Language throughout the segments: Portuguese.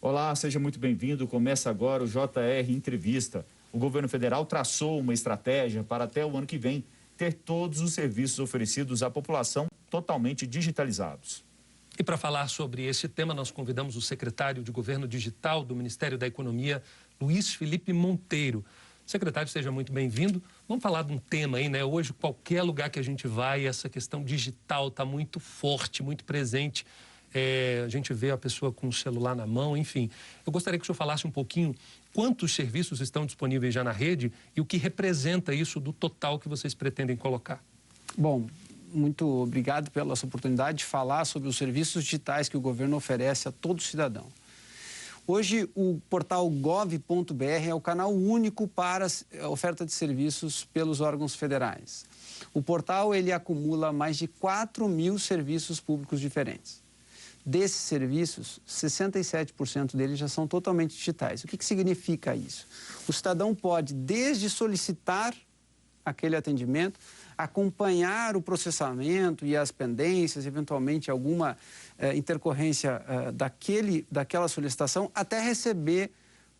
Olá, seja muito bem-vindo. Começa agora o JR Entrevista. O governo federal traçou uma estratégia para até o ano que vem ter todos os serviços oferecidos à população totalmente digitalizados. E para falar sobre esse tema, nós convidamos o secretário de Governo Digital do Ministério da Economia, Luiz Felipe Monteiro. Secretário, seja muito bem-vindo. Vamos falar de um tema aí, né? Hoje, qualquer lugar que a gente vai, essa questão digital está muito forte, muito presente. A gente vê a pessoa com o celular na mão, enfim. Eu gostaria que o senhor falasse um pouquinho quantos serviços estão disponíveis já na rede e o que representa isso do total que vocês pretendem colocar. Bom, muito obrigado pela sua oportunidade de falar sobre os serviços digitais que o governo oferece a todo cidadão. Hoje, o portal gov.br é o canal único para a oferta de serviços pelos órgãos federais. O portal ele acumula mais de 4.000 serviços públicos diferentes. Desses serviços, 67% deles já são totalmente digitais. O que significa isso? O cidadão pode, desde solicitar aquele atendimento, acompanhar o processamento e as pendências, eventualmente alguma intercorrência daquela solicitação, até receber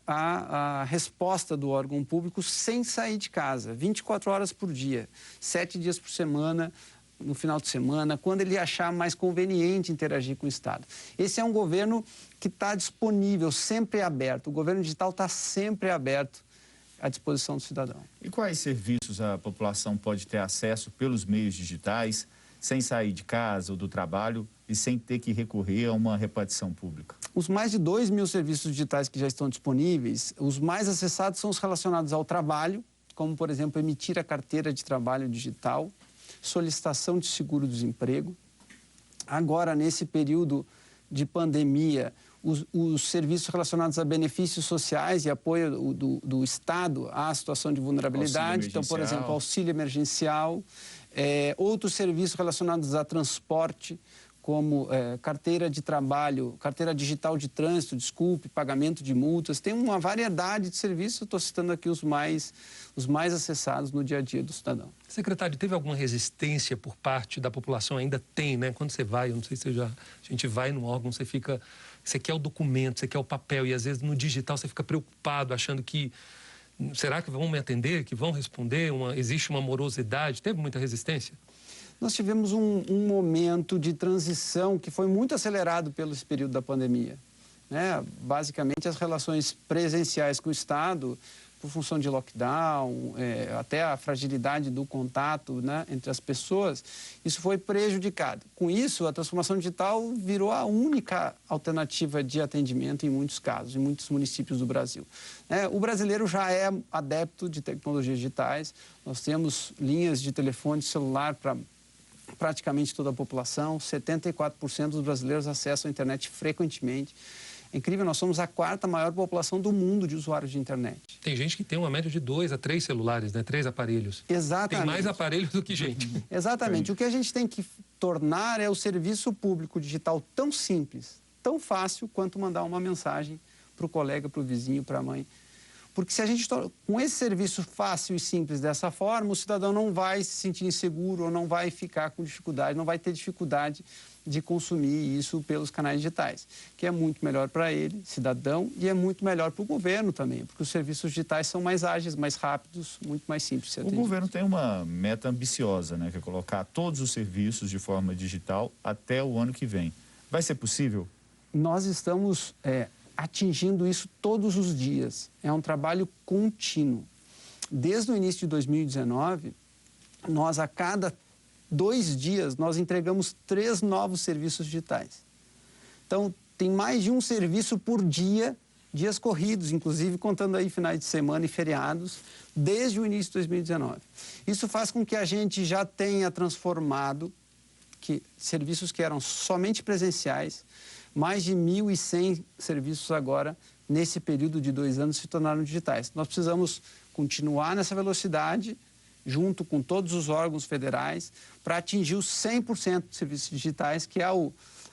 a resposta do órgão público sem sair de casa, 24 horas por dia, 7 dias por semana, no final de semana, quando ele achar mais conveniente interagir com o Estado. Esse é um governo que está disponível, sempre aberto. O governo digital está sempre aberto à disposição do cidadão. E quais serviços a população pode ter acesso pelos meios digitais, sem sair de casa ou do trabalho e sem ter que recorrer a uma repartição pública? Os mais de 2.000 serviços digitais que já estão disponíveis, os mais acessados são os relacionados ao trabalho, como, por exemplo, emitir a carteira de trabalho digital, solicitação de seguro-desemprego. Agora, nesse período de pandemia, os serviços relacionados a benefícios sociais e apoio do Estado à situação de vulnerabilidade. Então, por exemplo, auxílio emergencial. Outros serviços relacionados a transporte, como carteira de trabalho, carteira digital de trânsito, pagamento de multas. Tem uma variedade de serviços, eu estou citando aqui os mais acessados no dia a dia do cidadão. Secretário, teve alguma resistência por parte da população? Ainda tem, né? Quando você vai, eu não sei se a gente vai no órgão, você quer o documento, você quer o papel, e às vezes no digital você fica preocupado, achando que será que vão me atender, que vão responder? Existe uma morosidade? Teve muita resistência? Nós tivemos um momento de transição que foi muito acelerado pelo período da pandemia, né? Basicamente, as relações presenciais com o Estado, por função de lockdown, até a fragilidade do contato, né, entre as pessoas, isso foi prejudicado. Com isso, a transformação digital virou a única alternativa de atendimento em muitos casos, em muitos municípios do Brasil. O brasileiro já é adepto de tecnologias digitais, nós temos linhas de telefone celular para praticamente toda a população, 74% dos brasileiros acessam a internet frequentemente. É incrível, nós somos a 4ª maior população do mundo de usuários de internet. Tem gente que tem uma média de 2 a 3 celulares, né? 3 aparelhos. Exatamente. Tem mais aparelhos do que gente. Exatamente. O que a gente tem que tornar é o serviço público digital tão simples, tão fácil, quanto mandar uma mensagem para o colega, para o vizinho, para a mãe. Porque se a gente, com esse serviço fácil e simples dessa forma, o cidadão não vai se sentir inseguro ou não vai ficar com dificuldade, não vai ter dificuldade de consumir isso pelos canais digitais, que é muito melhor para ele, cidadão, e é muito melhor para o governo também, porque os serviços digitais são mais ágeis, mais rápidos, muito mais simples. O governo tem uma meta ambiciosa, né, que é colocar todos os serviços de forma digital até o ano que vem. Vai ser possível? Nós estamos atingindo isso todos os dias. É um trabalho contínuo. Desde o início de 2019, nós a cada 2 dias, nós entregamos 3 novos serviços digitais. Então, tem mais de um serviço por dia, dias corridos, inclusive contando aí finais de semana e feriados, desde o início de 2019. Isso faz com que a gente já tenha transformado serviços que eram somente presenciais, mais de 1.100 serviços agora, nesse período de 2 anos, se tornaram digitais. Nós precisamos continuar nessa velocidade, junto com todos os órgãos federais, para atingir os 100% de serviços digitais, que é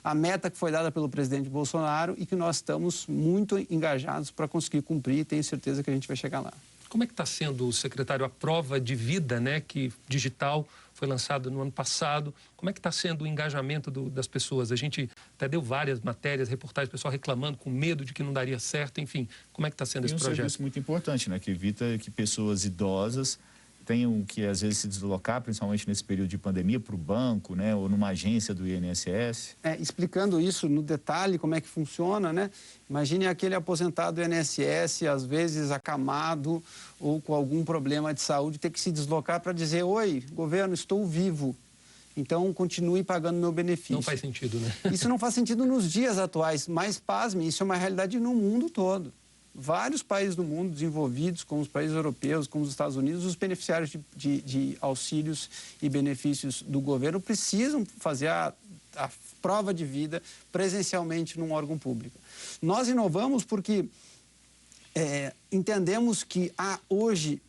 a meta que foi dada pelo presidente Bolsonaro e que nós estamos muito engajados para conseguir cumprir, e tenho certeza que a gente vai chegar lá. Como é que está sendo, secretário, a prova de vida, né, que digital foi lançada no ano passado? Como é que está sendo o engajamento das pessoas? A gente até deu várias matérias, reportagens, pessoal reclamando, com medo de que não daria certo, enfim. Como é que está sendo esse projeto? Um serviço muito importante, né, que evita que pessoas idosas tenham que, às vezes, se deslocar, principalmente nesse período de pandemia, para o banco, né, ou numa agência do INSS. Explicando isso no detalhe, como é que funciona, né? Imagine aquele aposentado do INSS, às vezes acamado ou com algum problema de saúde, ter que se deslocar para dizer: oi, governo, estou vivo, então continue pagando meu benefício. Não faz sentido, né? Isso não faz sentido nos dias atuais, mas pasme, isso é uma realidade no mundo todo. Vários países do mundo desenvolvidos, como os países europeus, como os Estados Unidos, os beneficiários de auxílios e benefícios do governo precisam fazer a prova de vida presencialmente num órgão público. Nós inovamos porque entendemos que há hoje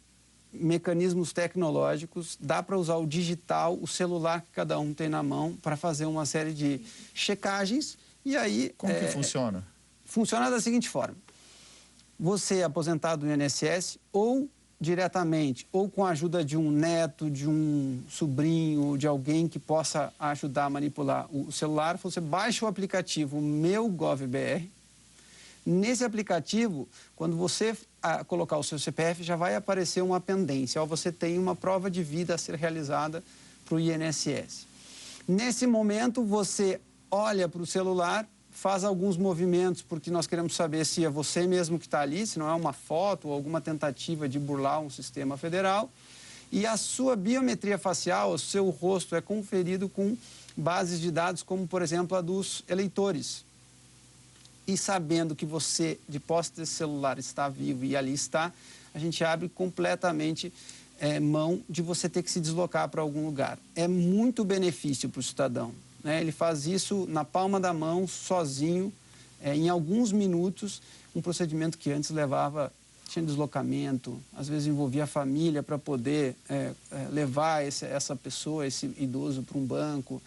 mecanismos tecnológicos, dá para usar o digital, o celular que cada um tem na mão, para fazer uma série de checagens e aí... Como que funciona? Funciona da seguinte forma: você, aposentado no INSS, ou diretamente, ou com a ajuda de um neto, de um sobrinho, de alguém que possa ajudar a manipular o celular, você baixa o aplicativo Meu GovBR. Nesse aplicativo, quando você colocar o seu CPF, já vai aparecer uma pendência, ou você tem uma prova de vida a ser realizada para o INSS. Nesse momento, você olha para o celular, faz alguns movimentos, porque nós queremos saber se é você mesmo que está ali, se não é uma foto ou alguma tentativa de burlar um sistema federal. E a sua biometria facial, o seu rosto é conferido com bases de dados, como, por exemplo, a dos eleitores. E sabendo que você, de posse desse celular, está vivo e ali está, a gente abre completamente mão de você ter que se deslocar para algum lugar. É muito benefício para o cidadão. Ele faz isso na palma da mão, sozinho, em alguns minutos, um procedimento que antes tinha deslocamento, às vezes envolvia a família para poder levar essa pessoa, esse idoso, para um banco.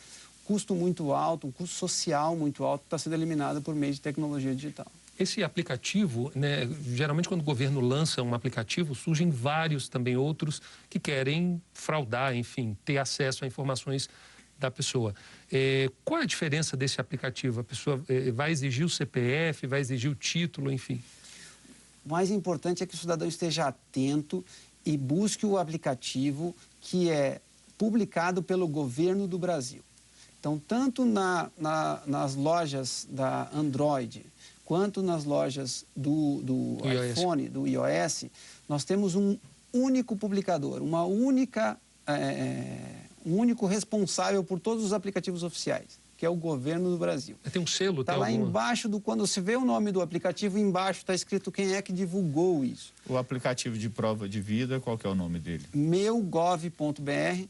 Custo muito alto, um custo social muito alto, está sendo eliminado por meio de tecnologia digital. Esse aplicativo, né, geralmente quando o governo lança um aplicativo, surgem vários também outros que querem fraudar, enfim, ter acesso a informações da pessoa. Qual é a diferença desse aplicativo? A pessoa vai exigir o CPF, vai exigir o título, enfim? O mais importante é que o cidadão esteja atento e busque o aplicativo que é publicado pelo governo do Brasil. Então, tanto nas lojas da Android, quanto nas lojas do iPhone, do iOS, nós temos um único publicador, um único responsável por todos os aplicativos oficiais, que é o governo do Brasil. Tem um selo? Está lá embaixo, quando se vê o nome do aplicativo, embaixo está escrito quem é que divulgou isso. O aplicativo de prova de vida, qual que é o nome dele? Meugov.br,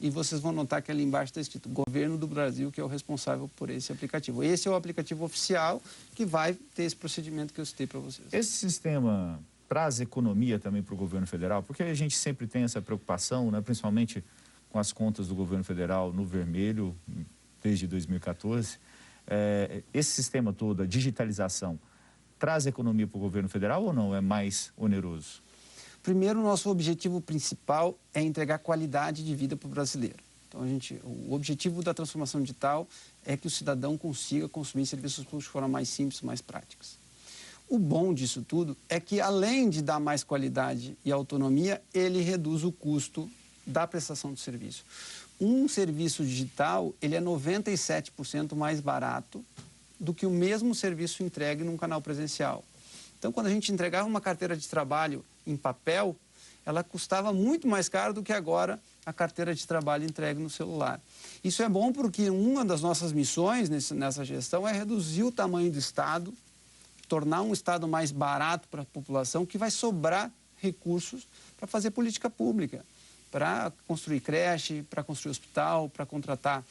e vocês vão notar que ali embaixo está escrito Governo do Brasil, que é o responsável por esse aplicativo. Esse é o aplicativo oficial que vai ter esse procedimento que eu citei para vocês. Esse sistema traz economia também para o governo federal? Porque a gente sempre tem essa preocupação, né, principalmente com as contas do governo federal no vermelho, desde 2014. Esse sistema todo, a digitalização, traz economia para o governo federal ou não? É mais oneroso? Primeiro, o nosso objetivo principal é entregar qualidade de vida para o brasileiro. Então, o objetivo da transformação digital é que o cidadão consiga consumir serviços públicos de forma mais simples, mais práticas. O bom disso tudo é que, além de dar mais qualidade e autonomia, ele reduz o custo da prestação do serviço. Um serviço digital, ele é 97% mais barato do que o mesmo serviço entregue num canal presencial. Então, quando a gente entregava uma carteira de trabalho em papel, ela custava muito mais caro do que agora a carteira de trabalho entregue no celular. Isso é bom porque uma das nossas missões nessa gestão é reduzir o tamanho do Estado, tornar um Estado mais barato para a população, que vai sobrar recursos para fazer política pública, para construir creche, para construir hospital, para contratar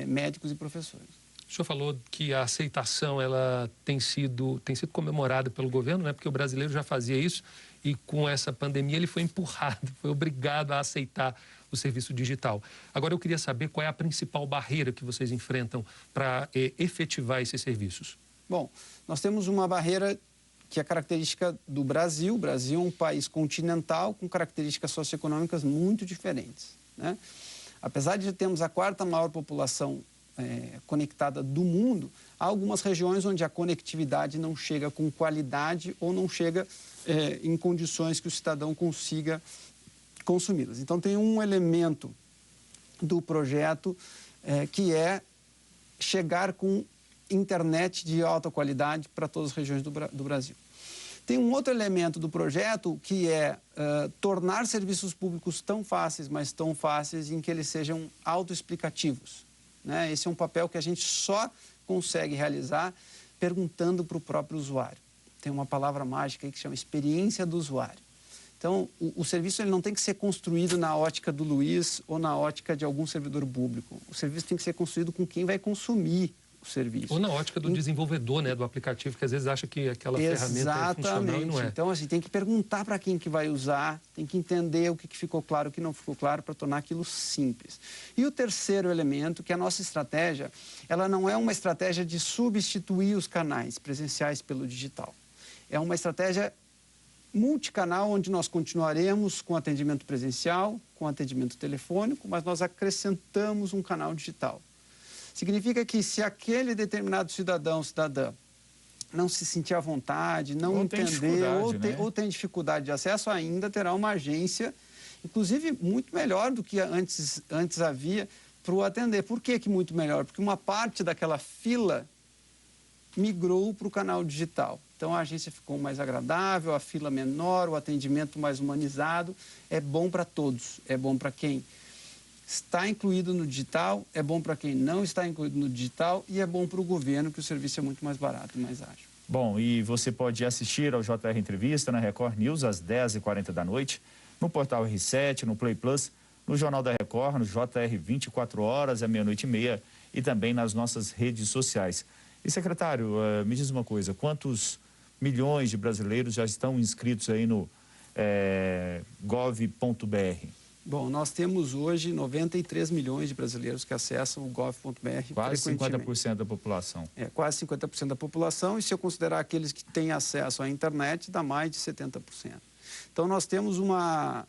médicos e professores. O senhor falou que a aceitação ela tem sido comemorada pelo governo, né? Porque o brasileiro já fazia isso e com essa pandemia ele foi empurrado, foi obrigado a aceitar o serviço digital. Agora eu queria saber qual é a principal barreira que vocês enfrentam para efetivar esses serviços. Bom, nós temos uma barreira que é a característica do Brasil. O Brasil é um país continental com características socioeconômicas muito diferentes, né? Apesar de termos a quarta maior população conectada do mundo, há algumas regiões onde a conectividade não chega com qualidade ou não chega em condições que o cidadão consiga consumi-las. Então, tem um elemento do projeto que é chegar com internet de alta qualidade para todas as regiões do Brasil. Tem um outro elemento do projeto que é tornar serviços públicos tão fáceis, mas tão fáceis em que eles sejam autoexplicativos, né? Esse é um papel que a gente só consegue realizar perguntando para o próprio usuário. Tem uma palavra mágica aí que chama experiência do usuário. Então, o serviço ele não tem que ser construído na ótica do Luiz ou na ótica de algum servidor público. O serviço tem que ser construído com quem vai consumir o serviço. Ou na ótica do desenvolvedor, né, do aplicativo, que às vezes acha que aquela ferramenta é funcional e não é. Então, assim, tem que perguntar para quem que vai usar, tem que entender o que ficou claro, o que não ficou claro, para tornar aquilo simples. E o terceiro elemento, que a nossa estratégia, ela não é uma estratégia de substituir os canais presenciais pelo digital. É uma estratégia multicanal, onde nós continuaremos com atendimento presencial, com atendimento telefônico, mas nós acrescentamos um canal digital. Significa que se aquele determinado cidadão, cidadã, não se sentir à vontade, não entender ou tem dificuldade de acesso, ainda terá uma agência, inclusive muito melhor do que antes havia, para o atender. Por que muito melhor? Porque uma parte daquela fila migrou para o canal digital. Então, a agência ficou mais agradável, a fila menor, o atendimento mais humanizado. É bom para todos. É bom para quem está incluído no digital, é bom para quem não está incluído no digital e é bom para o governo, que o serviço é muito mais barato e mais ágil. Bom, e você pode assistir ao JR Entrevista na Record News às 10h40 da noite, no portal R7, no Play Plus, no Jornal da Record, no JR 24 horas, à meia-noite e meia e também nas nossas redes sociais. E, secretário, me diz uma coisa, quantos milhões de brasileiros já estão inscritos aí no gov.br? Bom, nós temos hoje 93 milhões de brasileiros que acessam o gov.br. Quase 50% da população. Quase 50% da população, e se eu considerar aqueles que têm acesso à internet, dá mais de 70%. Então, nós temos uma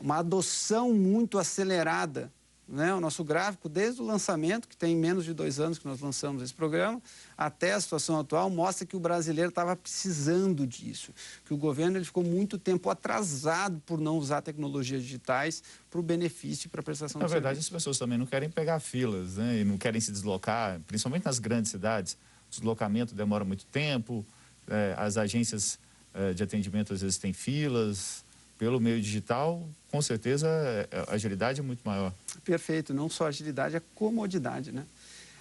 adoção muito acelerada, né? O nosso gráfico, desde o lançamento, que tem menos de 2 anos que nós lançamos esse programa, até a situação atual, mostra que o brasileiro estava precisando disso, que o governo ele ficou muito tempo atrasado por não usar tecnologias digitais para o benefício e para a prestação de serviço. Na verdade, as pessoas também não querem pegar filas, né? E não querem se deslocar, principalmente nas grandes cidades. O deslocamento demora muito tempo, as agências de atendimento às vezes têm filas. Pelo meio digital, com certeza, a agilidade é muito maior. Perfeito, não só a agilidade, a comodidade, né?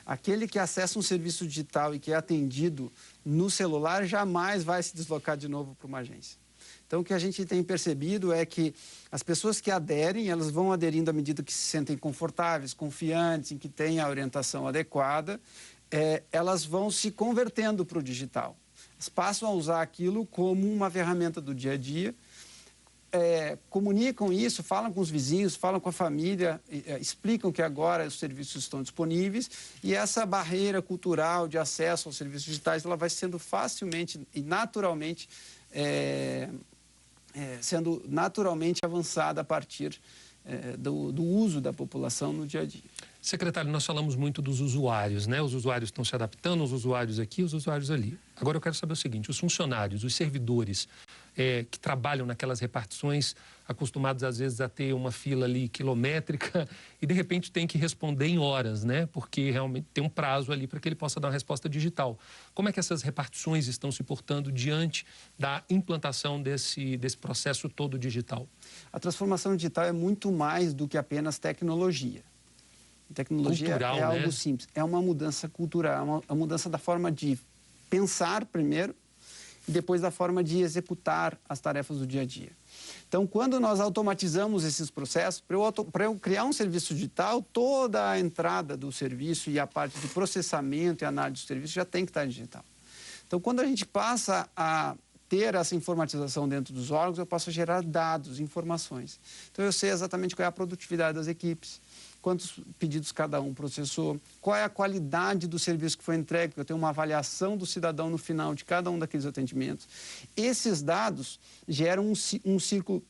Aquele que acessa um serviço digital e que é atendido no celular jamais vai se deslocar de novo para uma agência. Então, o que a gente tem percebido é que as pessoas que aderem, elas vão aderindo à medida que se sentem confortáveis, confiantes, em que têm a orientação adequada, elas vão se convertendo para o digital. Elas passam a usar aquilo como uma ferramenta do dia a dia, comunicam isso, falam com os vizinhos, falam com a família, explicam que agora os serviços estão disponíveis e essa barreira cultural de acesso aos serviços digitais ela vai sendo facilmente e naturalmente avançada a partir do uso da população no dia a dia. Secretário, nós falamos muito dos usuários, né? Os usuários estão se adaptando, os usuários aqui, os usuários ali. Agora eu quero saber o seguinte, os funcionários, os servidores que trabalham naquelas repartições, acostumados às vezes a ter uma fila ali quilométrica e de repente tem que responder em horas, né? Porque realmente tem um prazo ali para que ele possa dar uma resposta digital. Como é que essas repartições estão se portando diante da implantação desse processo todo digital? A transformação digital é muito mais do que apenas tecnologia. Tecnologia cultural, é algo simples, é uma mudança cultural, uma mudança da forma de pensar primeiro e depois da forma de executar as tarefas do dia a dia. Então, quando nós automatizamos esses processos, para eu criar um serviço digital, toda a entrada do serviço e a parte de processamento e análise do serviço já tem que estar digital. Então, quando a gente passa a ter essa informatização dentro dos órgãos, eu posso gerar dados, informações. Então, eu sei exatamente qual é a produtividade das equipes, quantos pedidos cada um processou, qual é a qualidade do serviço que foi entregue, porque eu tenho uma avaliação do cidadão no final de cada um daqueles atendimentos. Esses dados geram um círculo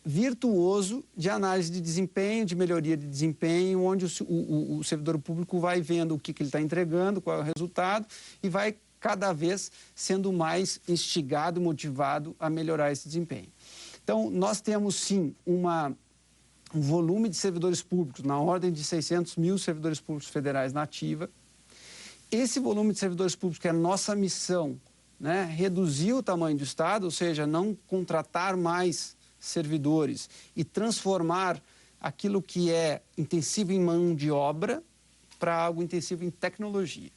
virtuoso de análise de desempenho, de melhoria de desempenho, onde o servidor público vai vendo o que ele está entregando, qual é o resultado, e vai cada vez sendo mais instigado, motivado a melhorar esse desempenho. Então, nós temos, sim, um volume de servidores públicos na ordem de 600 mil servidores públicos federais na ativa. Esse volume de servidores públicos, que é a nossa missão, né, reduzir o tamanho do Estado, ou seja, não contratar mais servidores e transformar aquilo que é intensivo em mão de obra para algo intensivo em tecnologia.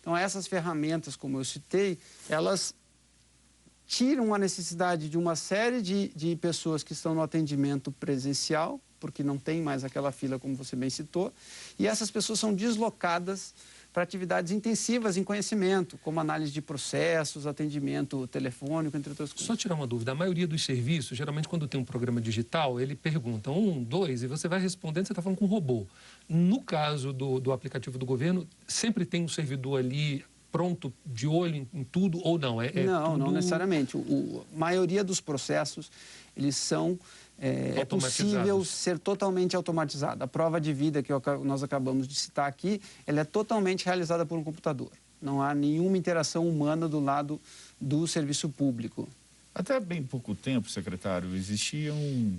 Então, essas ferramentas, como eu citei, elas tiram a necessidade de uma série de pessoas que estão no atendimento presencial, porque não tem mais aquela fila, como você bem citou, e essas pessoas são deslocadas para atividades intensivas em conhecimento, como análise de processos, atendimento telefônico, entre outras coisas. Só tirar uma dúvida, a maioria dos serviços, geralmente quando tem um programa digital, ele pergunta 1, 2, e você vai respondendo, você está falando com um robô. No caso do aplicativo do governo, sempre tem um servidor ali pronto, de olho em tudo, ou não? Não necessariamente. A maioria dos processos, eles são... É possível ser totalmente automatizado. A prova de vida que nós acabamos de citar aqui, ela é totalmente realizada por um computador. Não há nenhuma interação humana do lado do serviço público. Até bem pouco tempo, secretário, existiam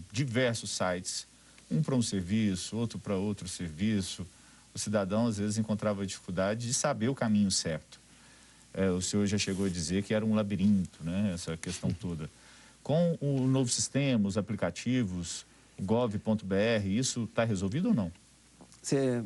diversos sites, um para um serviço, outro para outro serviço. O cidadão, às vezes, encontrava dificuldade de saber o caminho certo. O senhor já chegou a dizer que era um labirinto, né, essa questão toda. Com o novo sistema, os aplicativos, gov.br, isso está resolvido ou não? Você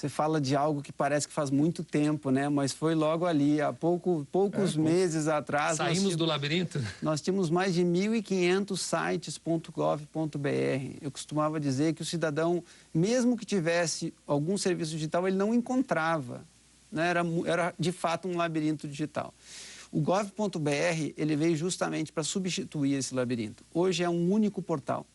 fala de algo que parece que faz muito tempo, né? Mas foi logo ali, há poucos meses atrás. Saímos do labirinto? Nós tínhamos mais de 1.500 sites.gov.br. Eu costumava dizer que o cidadão, mesmo que tivesse algum serviço digital, ele não encontrava, né? Era de fato um labirinto digital. O gov.br, ele veio justamente para substituir esse labirinto. Hoje é um único portal.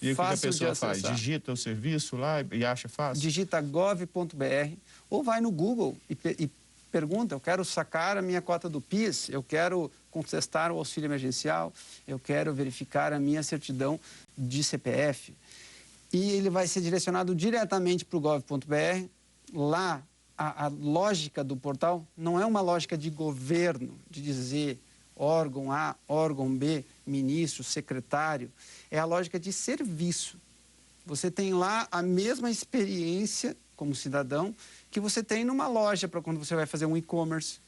E o que a pessoa faz? Digita o serviço lá e acha fácil? Digita gov.br ou vai no Google e pergunta, eu quero sacar a minha cota do PIS, eu quero contestar o auxílio emergencial, eu quero verificar a minha certidão de CPF. E ele vai ser direcionado diretamente para o gov.br. Lá, a lógica do portal não é uma lógica de governo, de dizer órgão A, órgão B, ministro, secretário. É a lógica de serviço. Você tem lá a mesma experiência como cidadão que você tem numa loja para quando você vai fazer um e-commerce,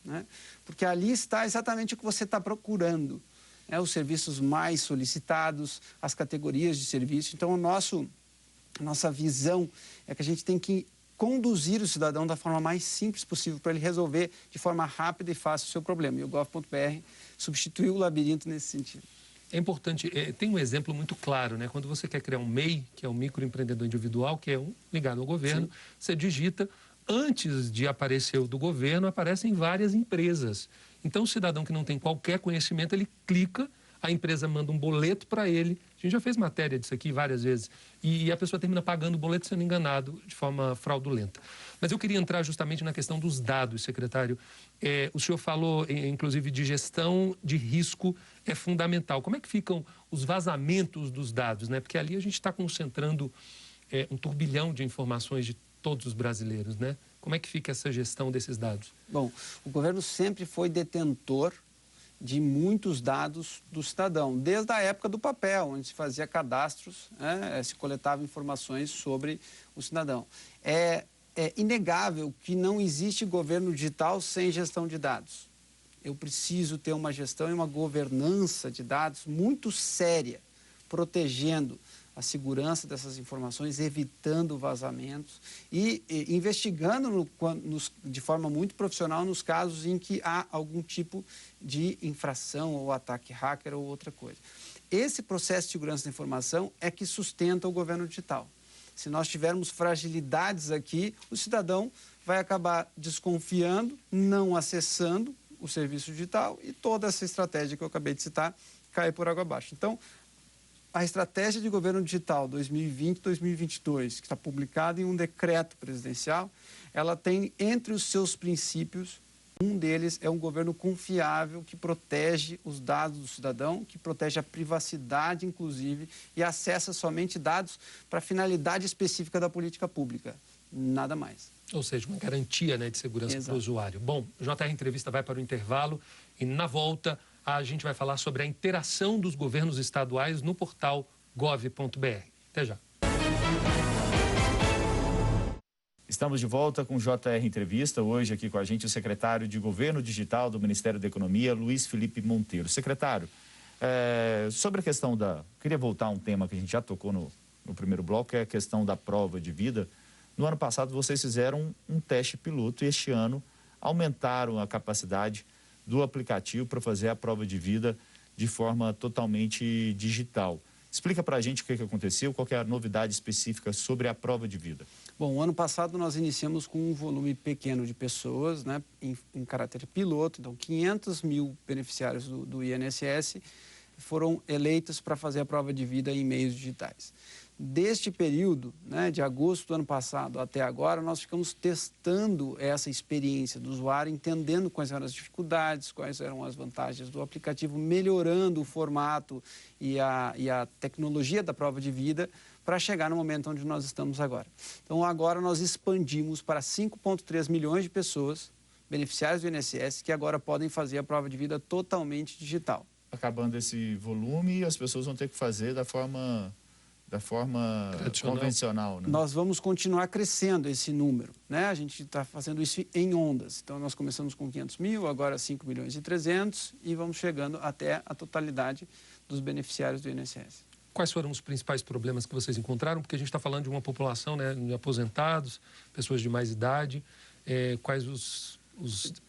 né? Porque ali está exatamente o que você está procurando, né? Os serviços mais solicitados, as categorias de serviço. Então, nossa visão é que a gente tem que conduzir o cidadão da forma mais simples possível para ele resolver de forma rápida e fácil o seu problema. E o gov.br substituiu o labirinto nesse sentido. É importante, tem um exemplo muito claro, né? Quando você quer criar um MEI, que é um microempreendedor individual, que é ligado ao governo, sim, você digita, antes de aparecer o do governo, aparecem várias empresas. Então, o cidadão que não tem qualquer conhecimento, ele clica, a empresa manda um boleto para ele. A gente já fez matéria disso aqui várias vezes. E a pessoa termina pagando o boleto sendo enganado de forma fraudulenta. Mas eu queria entrar justamente na questão dos dados, secretário. O senhor falou, inclusive, de gestão de risco é fundamental. Como é que ficam os vazamentos dos dados, né? Porque ali a gente está concentrando um turbilhão de informações de todos os brasileiros, né? Como é que fica essa gestão desses dados? Bom, o governo sempre foi detentor de muitos dados do cidadão, desde a época do papel, onde se fazia cadastros, né, se coletava informações sobre o cidadão. É inegável que não existe governo digital sem gestão de dados. Eu preciso ter uma gestão e uma governança de dados muito séria, protegendo a segurança dessas informações, evitando vazamentos e investigando de forma muito profissional nos casos em que há algum tipo de infração ou ataque hacker ou outra coisa. Esse processo de segurança da informação é que sustenta o governo digital. Se nós tivermos fragilidades aqui, o cidadão vai acabar desconfiando, não acessando o serviço digital e toda essa estratégia que eu acabei de citar cai por água abaixo. Então, A estratégia de governo digital 2020-2022, que está publicada em um decreto presidencial, ela tem entre os seus princípios, um deles é um governo confiável que protege os dados do cidadão, que protege a privacidade, inclusive, e acessa somente dados para finalidade específica da política pública, nada mais. Ou seja, uma garantia, né, de segurança para o usuário. Bom, o JR Entrevista vai para o intervalo e, na volta, a gente vai falar sobre a interação dos governos estaduais no portal gov.br. Até já. Estamos de volta com o JR Entrevista. Hoje aqui com a gente o secretário de Governo Digital do Ministério da Economia, Luiz Felipe Monteiro. Secretário, sobre a questão Queria voltar a um tema que a gente já tocou no primeiro bloco, que é a questão da prova de vida. No ano passado, vocês fizeram um teste piloto e este ano aumentaram a capacidade do aplicativo para fazer a prova de vida de forma totalmente digital. Explica para a gente o que aconteceu, qual que é a novidade específica sobre a prova de vida. Bom, o ano passado nós iniciamos com um volume pequeno de pessoas, né, em caráter piloto. Então, 500 mil beneficiários do INSS foram eleitos para fazer a prova de vida em meios digitais. Deste período, né, de agosto do ano passado até agora, nós ficamos testando essa experiência do usuário, entendendo quais eram as dificuldades, quais eram as vantagens do aplicativo, melhorando o formato e a tecnologia da prova de vida para chegar no momento onde nós estamos agora. Então, agora nós expandimos para 5,3 milhões de pessoas, beneficiários do INSS, que agora podem fazer a prova de vida totalmente digital. Acabando esse volume, as pessoas vão ter que fazer da forma convencional, né? Nós vamos continuar crescendo esse número, né? A gente está fazendo isso em ondas. Então, nós começamos com 500 mil, agora 5 milhões e 300 e vamos chegando até a totalidade dos beneficiários do INSS. Quais foram os principais problemas que vocês encontraram? Porque a gente está falando de uma população, né, de aposentados, pessoas de mais idade. Quais os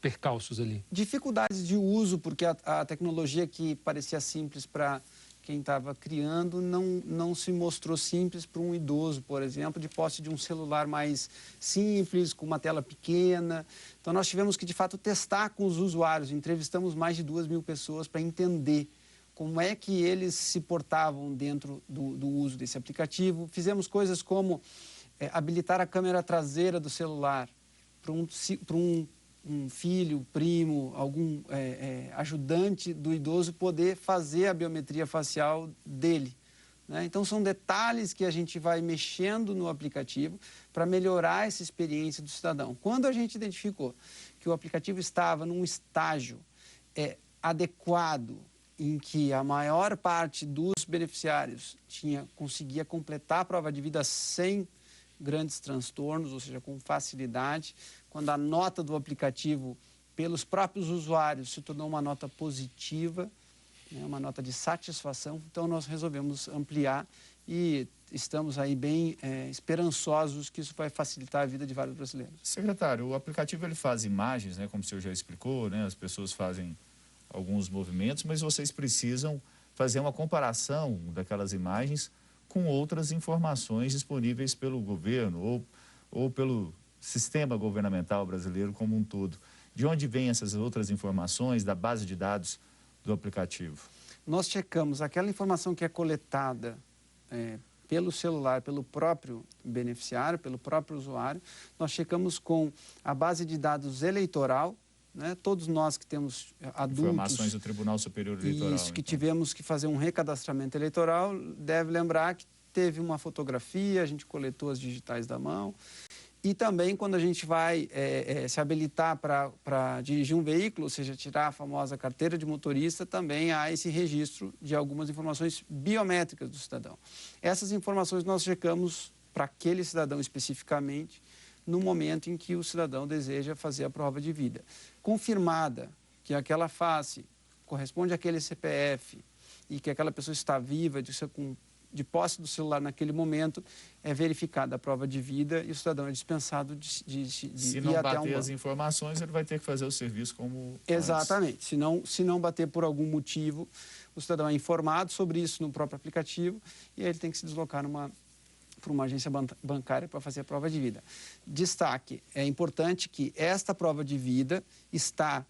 percalços ali? Dificuldades de uso, porque a tecnologia que parecia simples para quem estava criando não se mostrou simples para um idoso, por exemplo, de posse de um celular mais simples, com uma tela pequena. Então, nós tivemos que, de fato, testar com os usuários. Entrevistamos mais de 2 mil pessoas para entender como é que eles se portavam dentro do uso desse aplicativo. Fizemos coisas como habilitar a câmera traseira do celular para um filho, primo, algum ajudante do idoso poder fazer a biometria facial dele, né? Então, são detalhes que a gente vai mexendo no aplicativo para melhorar essa experiência do cidadão. Quando a gente identificou que o aplicativo estava num estágio adequado, em que a maior parte dos beneficiários conseguia completar a prova de vida sem grandes transtornos, ou seja, com facilidade, quando a nota do aplicativo pelos próprios usuários se tornou uma nota positiva, né, uma nota de satisfação, então nós resolvemos ampliar e estamos aí bem esperançosos que isso vai facilitar a vida de vários brasileiros. Secretário, o aplicativo ele faz imagens, né, como o senhor já explicou, né, as pessoas fazem alguns movimentos, mas vocês precisam fazer uma comparação daquelas imagens com outras informações disponíveis pelo governo ou pelo sistema governamental brasileiro como um todo. De onde vêm essas outras informações da base de dados do aplicativo? Nós checamos aquela informação que é coletada pelo celular, pelo próprio beneficiário, pelo próprio usuário. Nós checamos com a base de dados eleitoral, né? Todos nós que temos adultos... Informações do Tribunal Superior Eleitoral. Isso, que tivemos que fazer um recadastramento eleitoral, deve lembrar que teve uma fotografia, a gente coletou as digitais da mão. E também quando a gente vai se habilitar para dirigir um veículo, ou seja, tirar a famosa carteira de motorista, também há esse registro de algumas informações biométricas do cidadão. Essas informações nós checamos para aquele cidadão especificamente, no momento em que o cidadão deseja fazer a prova de vida. Confirmada que aquela face corresponde àquele CPF e que aquela pessoa está viva, de posse do celular naquele momento, é verificada a prova de vida e o cidadão é dispensado de se não bater as informações, ele vai ter que fazer o serviço como Exatamente. Se não bater por algum motivo, o cidadão é informado sobre isso no próprio aplicativo e aí ele tem que se deslocar para uma agência bancária para fazer a prova de vida. Destaque, é importante que esta prova de vida está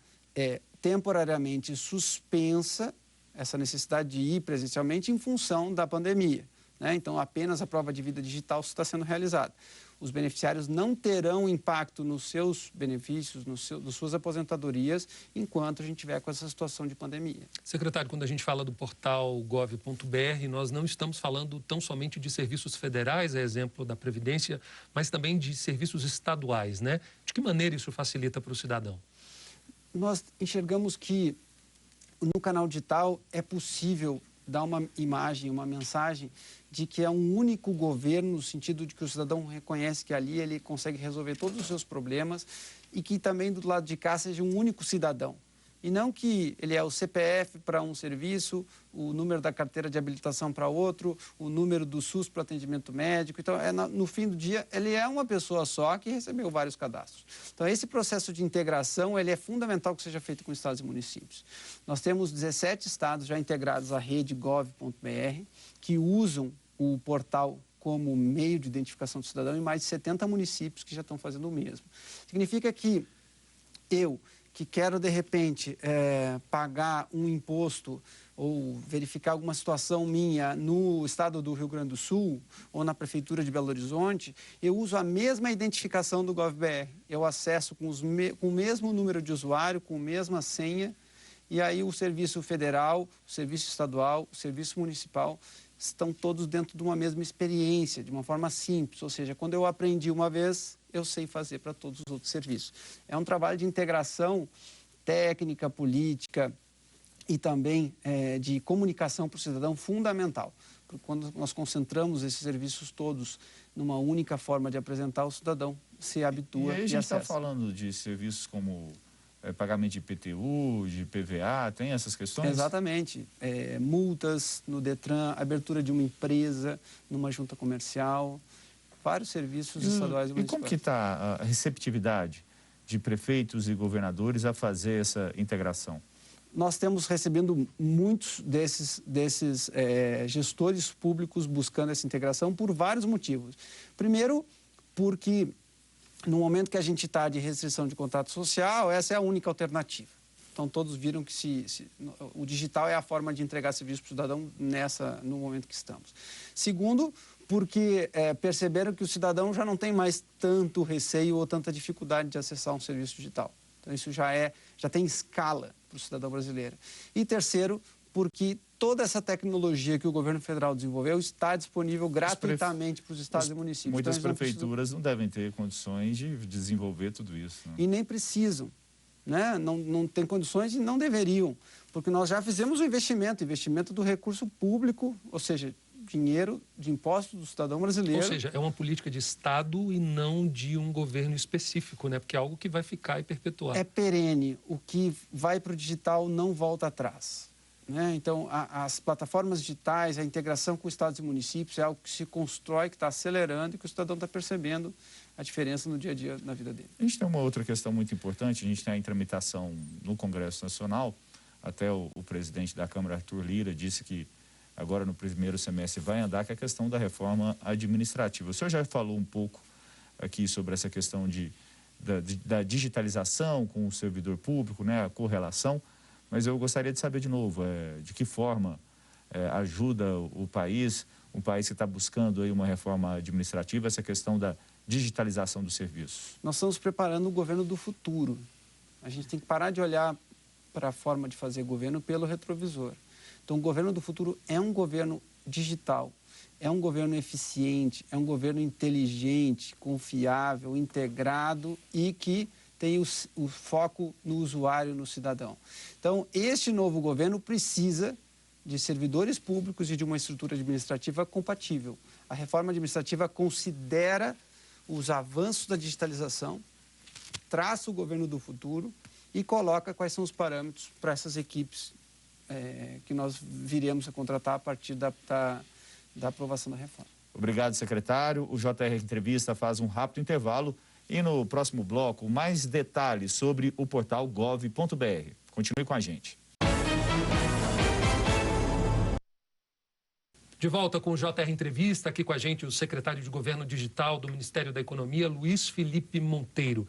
temporariamente suspensa, essa necessidade de ir presencialmente em função da pandemia, né? Então, apenas a prova de vida digital está sendo realizada. Os beneficiários não terão impacto nos seus benefícios, nas suas aposentadorias, enquanto a gente tiver com essa situação de pandemia. Secretário, quando a gente fala do portal gov.br, nós não estamos falando tão somente de serviços federais, a exemplo da Previdência, mas também de serviços estaduais, né? De que maneira isso facilita para o cidadão? Nós enxergamos que no canal digital é possível dar uma imagem, uma mensagem de que é um único governo, no sentido de que o cidadão reconhece que ali ele consegue resolver todos os seus problemas e que também do lado de cá seja um único cidadão. E não que ele é o CPF para um serviço, o número da carteira de habilitação para outro, o número do SUS para atendimento médico. Então, no fim do dia, ele é uma pessoa só que recebeu vários cadastros. Então, esse processo de integração, ele é fundamental que seja feito com estados e municípios. Nós temos 17 estados já integrados à rede gov.br, que usam o portal como meio de identificação do cidadão e mais de 70 municípios que já estão fazendo o mesmo. Significa que eu, que quero, de repente, pagar um imposto ou verificar alguma situação minha no estado do Rio Grande do Sul ou na Prefeitura de Belo Horizonte, eu uso a mesma identificação do GovBR. Eu acesso com o mesmo número de usuário, com a mesma senha, e aí o serviço federal, o serviço estadual, o serviço municipal estão todos dentro de uma mesma experiência, de uma forma simples. Ou seja, quando eu aprendi uma vez, eu sei fazer para todos os outros serviços. É um trabalho de integração técnica, política e também de comunicação para o cidadão fundamental. Porque quando nós concentramos esses serviços todos numa única forma de apresentar, o cidadão se habitua e acessa. E aí a gente está falando de serviços como pagamento de IPTU, de PVA, tem essas questões? Exatamente. Multas no Detran, abertura de uma empresa numa junta comercial, vários serviços estaduais e municipais. E como que está a receptividade de prefeitos e governadores a fazer essa integração? Nós temos recebendo muitos desses gestores públicos buscando essa integração por vários motivos. Primeiro, porque no momento que a gente está de restrição de contrato social, essa é a única alternativa. Então, todos viram que o digital é a forma de entregar serviço para o cidadão no momento que estamos. Segundo, porque perceberam que o cidadão já não tem mais tanto receio ou tanta dificuldade de acessar um serviço digital. Então, isso já tem escala para o cidadão brasileiro. E terceiro, porque toda essa tecnologia que o governo federal desenvolveu está disponível gratuitamente para os estados e municípios. Muitas prefeituras não devem ter condições de desenvolver tudo isso, né? E nem precisam, né? Não tem condições e não deveriam, porque nós já fizemos o investimento do recurso público, ou seja, dinheiro de impostos do cidadão brasileiro. Ou seja, é uma política de Estado e não de um governo específico, né? Porque é algo que vai ficar e perpetuar. É perene. O que vai para o digital não volta atrás, né? Então, as plataformas digitais, a integração com estados e municípios é algo que se constrói, que está acelerando e que o cidadão está percebendo a diferença no dia a dia, na vida dele. A gente tem uma outra questão muito importante, a gente tem a tramitação no Congresso Nacional, até o presidente da Câmara, Arthur Lira, disse que agora no primeiro semestre vai andar, que é a questão da reforma administrativa. O senhor já falou um pouco aqui sobre essa questão da digitalização com o servidor público, né, a correlação, mas eu gostaria de saber de novo, de que forma ajuda o país que está buscando aí uma reforma administrativa, essa questão da digitalização dos serviços. Nós estamos preparando o governo do futuro. A gente tem que parar de olhar para a forma de fazer governo pelo retrovisor. Então, o governo do futuro é um governo digital, é um governo eficiente, é um governo inteligente, confiável, integrado e que tem o foco no usuário, no cidadão. Então, este novo governo precisa de servidores públicos e de uma estrutura administrativa compatível. A reforma administrativa considera os avanços da digitalização, traça o governo do futuro e coloca quais são os parâmetros para essas equipes que nós viremos a contratar a partir da aprovação da reforma. Obrigado, secretário. O JR Entrevista faz um rápido intervalo e no próximo bloco mais detalhes sobre o portal gov.br. Continue com a gente. De volta com o JR Entrevista, aqui com a gente o secretário de Governo Digital do Ministério da Economia, Luiz Felipe Monteiro.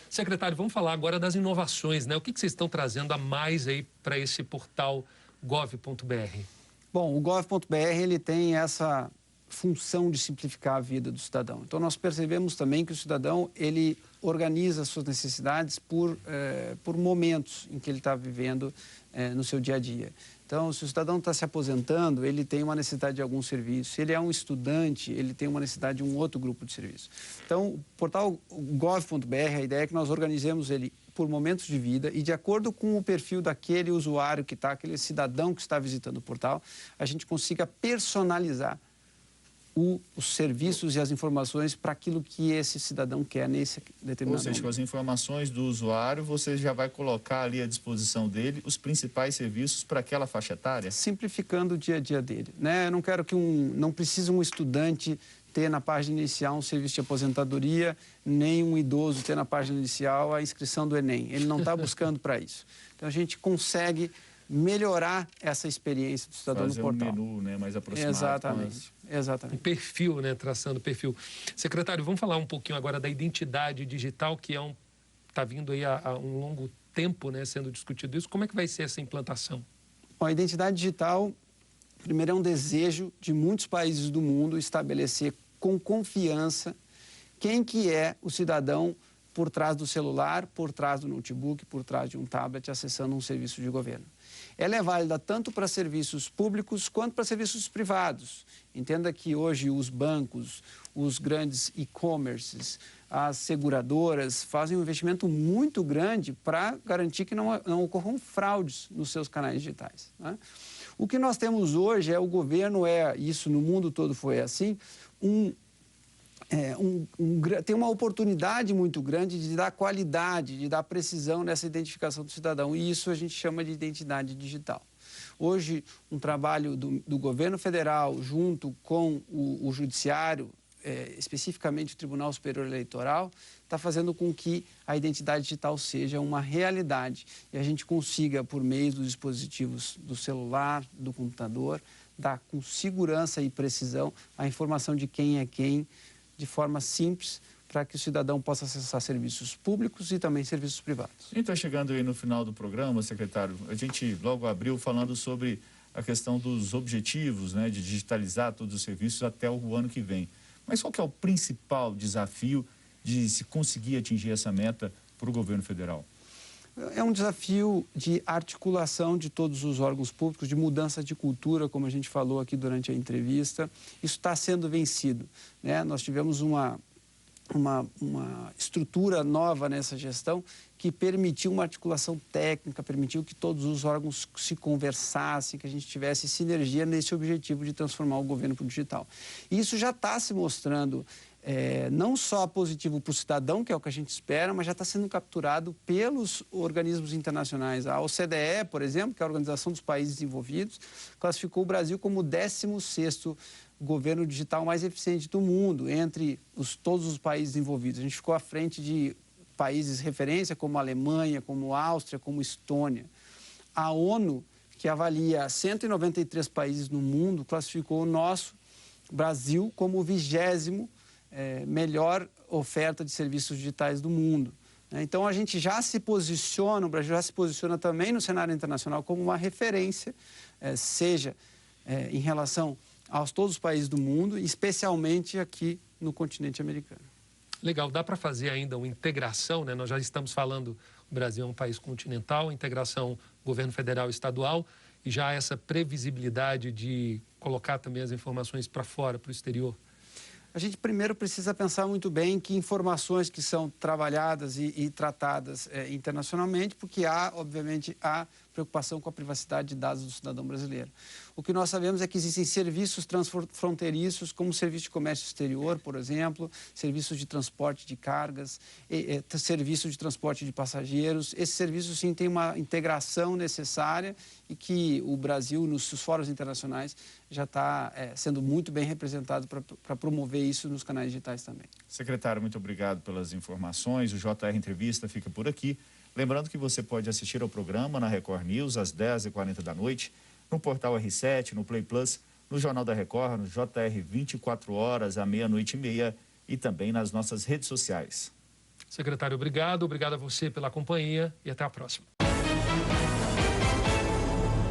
Secretário, vamos falar agora das inovações, né? O que vocês estão trazendo a mais aí para esse portal gov.br? Bom, o gov.br ele tem essa função de simplificar a vida do cidadão. Então, nós percebemos também que o cidadão ele organiza suas necessidades por momentos em que ele está vivendo no seu dia a dia. Então, se o cidadão está se aposentando, ele tem uma necessidade de algum serviço. Se ele é um estudante, ele tem uma necessidade de um outro grupo de serviço. Então, o portal gov.br, a ideia é que nós organizemos ele por momentos de vida e de acordo com o perfil daquele usuário que está, aquele cidadão que está visitando o portal, a gente consiga personalizar os serviços e as informações para aquilo que esse cidadão quer nesse determinado momento. Ou seja, com as informações do usuário, você já vai colocar ali à disposição dele os principais serviços para aquela faixa etária? Simplificando o dia a dia dele, né? Eu não quero que não precise um estudante ter na página inicial um serviço de aposentadoria, nem um idoso ter na página inicial a inscrição do Enem. Ele não está buscando para isso. Então, a gente consegue melhorar essa experiência do cidadão no portal. Fazer um menu, né, mais aproximado. Exatamente, exatamente. Um perfil, né, traçando perfil. Secretário, vamos falar um pouquinho agora da identidade digital, que está vindo aí há um longo tempo, né, sendo discutido isso. Como é que vai ser essa implantação? Bom, a identidade digital, primeiro, é um desejo de muitos países do mundo estabelecer com confiança quem que é o cidadão por trás do celular, por trás do notebook, por trás de um tablet, acessando um serviço de governo. Ela é válida tanto para serviços públicos quanto para serviços privados. Entenda que hoje os bancos, os grandes e-commerces, as seguradoras fazem um investimento muito grande para garantir que não ocorram fraudes nos seus canais digitais, né? O que nós temos hoje é o governo, isso no mundo todo foi assim, tem uma oportunidade muito grande de dar qualidade, de dar precisão nessa identificação do cidadão. E isso a gente chama de identidade digital. Hoje, um trabalho do governo federal junto com o judiciário, especificamente o Tribunal Superior Eleitoral, está fazendo com que a identidade digital seja uma realidade e a gente consiga, por meio dos dispositivos do celular, do computador, dar com segurança e precisão a informação de quem é quem, de forma simples, para que o cidadão possa acessar serviços públicos e também serviços privados. A gente está chegando aí no final do programa, secretário. A gente logo abriu falando sobre a questão dos objetivos, né, de digitalizar todos os serviços até o ano que vem. Mas qual que é o principal desafio de se conseguir atingir essa meta para o governo federal? É um desafio de articulação de todos os órgãos públicos, de mudança de cultura, como a gente falou aqui durante a entrevista. Isso está sendo vencido, né? Nós tivemos uma estrutura nova nessa gestão que permitiu uma articulação técnica, permitiu que todos os órgãos se conversassem, que a gente tivesse sinergia nesse objetivo de transformar o governo para o digital. E isso já está se mostrando não só positivo para o cidadão, que é o que a gente espera, mas já está sendo capturado pelos organismos internacionais. A OCDE, por exemplo, que é a Organização dos Países Desenvolvidos, classificou o Brasil como o 16º governo digital mais eficiente do mundo, entre todos os países envolvidos. A gente ficou à frente de países referência, como a Alemanha, como a Áustria, como a Estônia. A ONU, que avalia 193 países no mundo, classificou o nosso Brasil como o 20º melhor oferta de serviços digitais do mundo. Então, a gente já se posiciona, o Brasil já se posiciona também no cenário internacional como uma referência, seja em relação aos todos os países do mundo, especialmente aqui no continente americano. Legal, dá para fazer ainda uma integração, né? Nós já estamos falando, o Brasil é um país continental, integração governo federal e estadual, e já essa previsibilidade de colocar também as informações para fora, para o exterior. A gente primeiro precisa pensar muito bem que informações que são trabalhadas e tratadas internacionalmente, porque obviamente, há preocupação com a privacidade de dados do cidadão brasileiro. O que nós sabemos é que existem serviços transfronteiriços, como o serviço de comércio exterior, por exemplo, serviços de transporte de cargas, serviço de transporte de passageiros. Esses serviços, sim, têm uma integração necessária e que o Brasil, nos fóruns internacionais, já está sendo muito bem representado para promover isso nos canais digitais também. Secretário, muito obrigado pelas informações. O JR Entrevista fica por aqui. Lembrando que você pode assistir ao programa na Record News às 10h40 da noite, no portal R7, no Play Plus, no Jornal da Record, no JR 24 horas, à 00h30 e também nas nossas redes sociais. Secretário, obrigado a você pela companhia e até a próxima.